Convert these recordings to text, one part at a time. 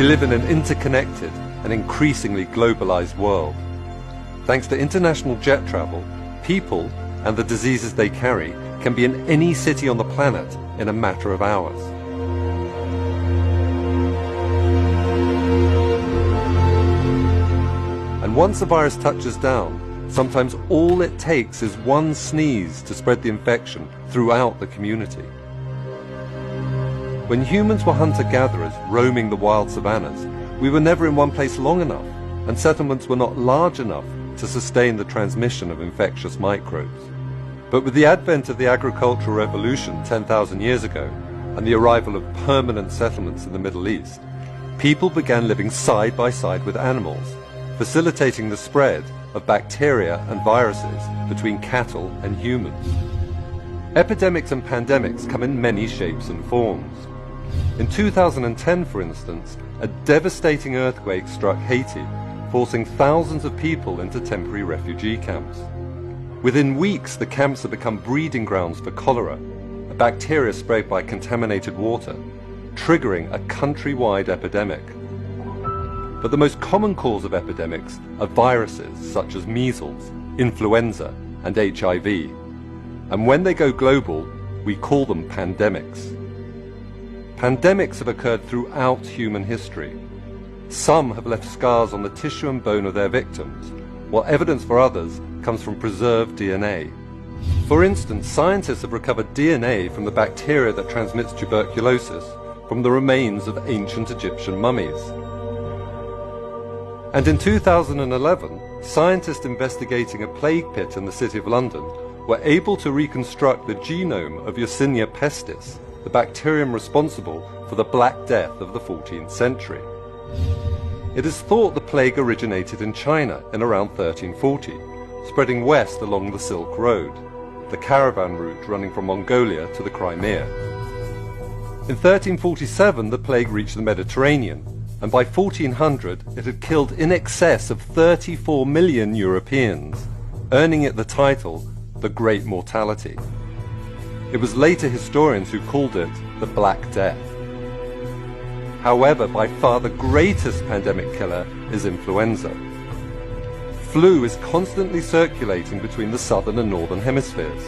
live in an interconnected and increasingly globalized world. Thanks to international jet travel, people and the diseases they carry can be in any city on the planet in a matter of hours. And once the virus touches down, sometimes all it takes is one sneeze to spread the infection throughout the community. When humans were hunter-gatherers roaming the wild savannas, we were never in one place long enough, and settlements were not large enough to sustain the transmission of infectious microbes. But with the advent of the agricultural revolution 10,000 years ago, and the arrival of permanent settlements in the Middle East, people began living side by side with animals, facilitating the spread of bacteria and viruses between cattle and humans. Epidemics and pandemics come in many shapes and forms. In 2010, for instance, a devastating earthquake struck Haiti, forcing thousands of people into temporary refugee camps. Within weeks, the camps had become breeding grounds for cholera, a bacteria spread by contaminated water, triggering a countrywide epidemic. But the most common cause of epidemics are viruses such as measles, influenza, and HIV. And when they go global, we call them pandemics. Pandemics have occurred throughout human history. Some have left scars on the tissue and bone of their victims, while evidence for others comes from preserved DNA. For instance, scientists have recovered DNA from the bacteria that transmits tuberculosis from the remains of ancient Egyptian mummies. And in 2011, scientists investigating a plague pit in the City of London were able to reconstruct the genome of Yersinia pestis, the bacterium responsible for the Black Death of the 14th century. It is thought the plague originated in China in around 1340, spreading west along the Silk Road, the caravan route running from Mongolia to the Crimea. In 1347, the plague reached the Mediterranean, and by 1400 it had killed in excess of 34 million Europeans, earning it the title, the Great Mortality. It was later historians who called it the Black Death. However, by far the greatest pandemic killer is influenza. Flu is constantly circulating between the southern and northern hemispheres.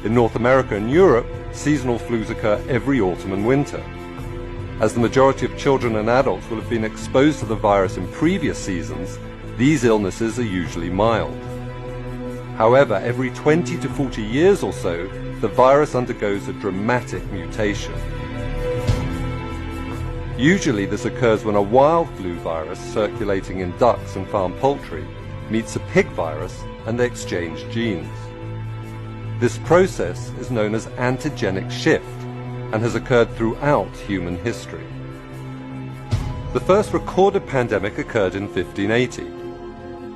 In North America and Europe, seasonal flus occur every autumn and winter. As the majority of children and adults will have been exposed to the virus in previous seasons, these illnesses are usually mild. However, every 20 to 40 years or so, the virus undergoes a dramatic mutation. Usually this occurs when a wild flu virus circulating in ducks and farm poultry meets a pig virus and they exchange genes. This process is known as antigenic shift and has occurred throughout human history. The first recorded pandemic occurred in 1580.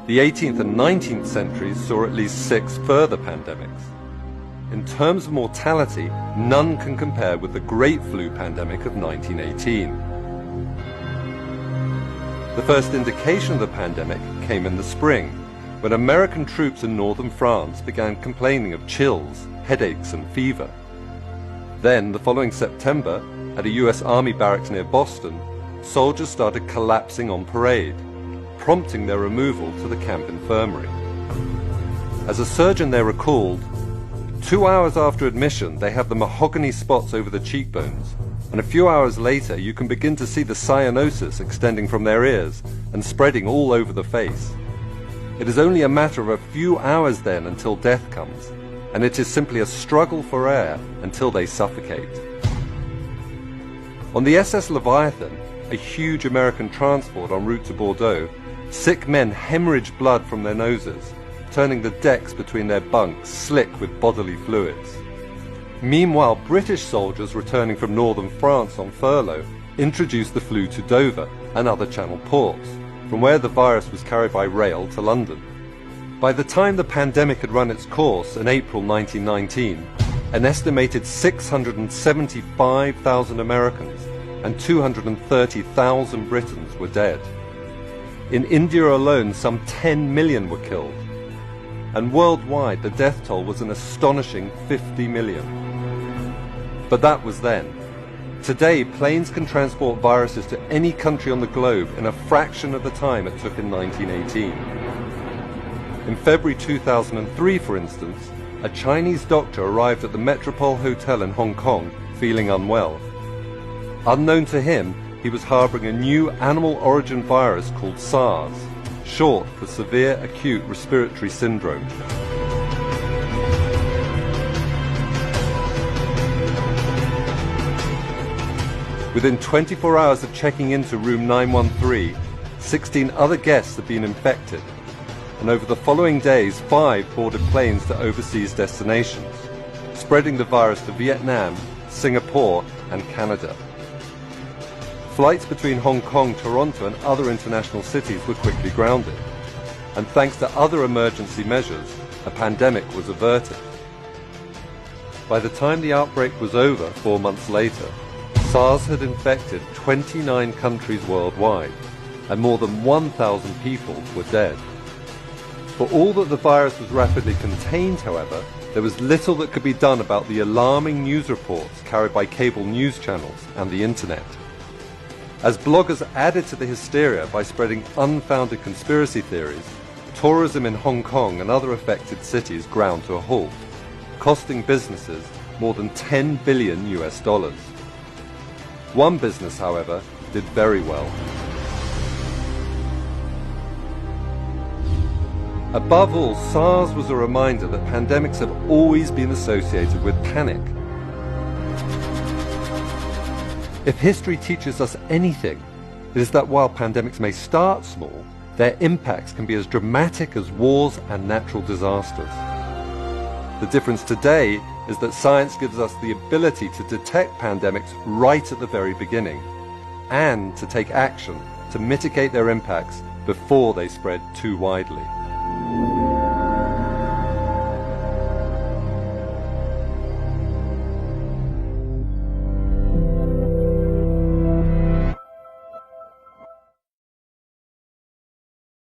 The 18th and 19th centuries saw at least 6 further pandemics. In terms of mortality, none can compare with the Great Flu pandemic of 1918. The first indication of the pandemic came in the spring, when American troops in northern France began complaining of chills, headaches and fever. Then, the following September, at a US Army barracks near Boston, soldiers started collapsing on parade, prompting their removal to the camp infirmary. As a surgeon there recalled, 2 hours after admission they have the mahogany spots over the cheekbones, and a few hours later you can begin to see the cyanosis extending from their ears and spreading all over the face. It is only a matter of a few hours then until death comes, and it is simply a struggle for air until they suffocate. On the SS Leviathan, a huge American transport en route to Bordeaux, sick men hemorrhaged blood from their noses, turning the decks between their bunks slick with bodily fluids. Meanwhile, British soldiers returning from northern France on furlough introduced the flu to Dover and other Channel ports, from where the virus was carried by rail to London. By the time the pandemic had run its course in April 1919, an estimated 675,000 Americans and 230,000 Britons were dead. In India alone, some 10 million were killed. And worldwide, the death toll was an astonishing 50 million. But that was then. Today, planes can transport viruses to any country on the globe in a fraction of the time it took in 1918. In February 2003, for instance, a Chinese doctor arrived at the Metropole Hotel in Hong Kong feeling unwell. Unknown to him, he was harboring a new animal origin virus called SARS, short for Severe Acute Respiratory Syndrome. Within 24 hours of checking into room 913, 16 other guests had been infected, and over the following days, 5 boarded planes to overseas destinations, spreading the virus to Vietnam, Singapore, and Canada. Flights between Hong Kong, Toronto, and other international cities were quickly grounded, and thanks to other emergency measures, a pandemic was averted. By the time the outbreak was over 4 months later, SARS had infected 29 countries worldwide, and more than 1,000 people were dead. For all that the virus was rapidly contained, however, there was little that could be done about the alarming news reports carried by cable news channels and the internet. As bloggers added to the hysteria by spreading unfounded conspiracy theories, tourism in Hong Kong and other affected cities ground to a halt, costing businesses more than $10 billion. One business, however, did very well. Above all, SARS was a reminder that pandemics have always been associated with panic. If history teaches us anything, it is that while pandemics may start small, their impacts can be as dramatic as wars and natural disasters. The difference today is that science gives us the ability to detect pandemics right at the very beginning, and to take action to mitigate their impacts before they spread too widely.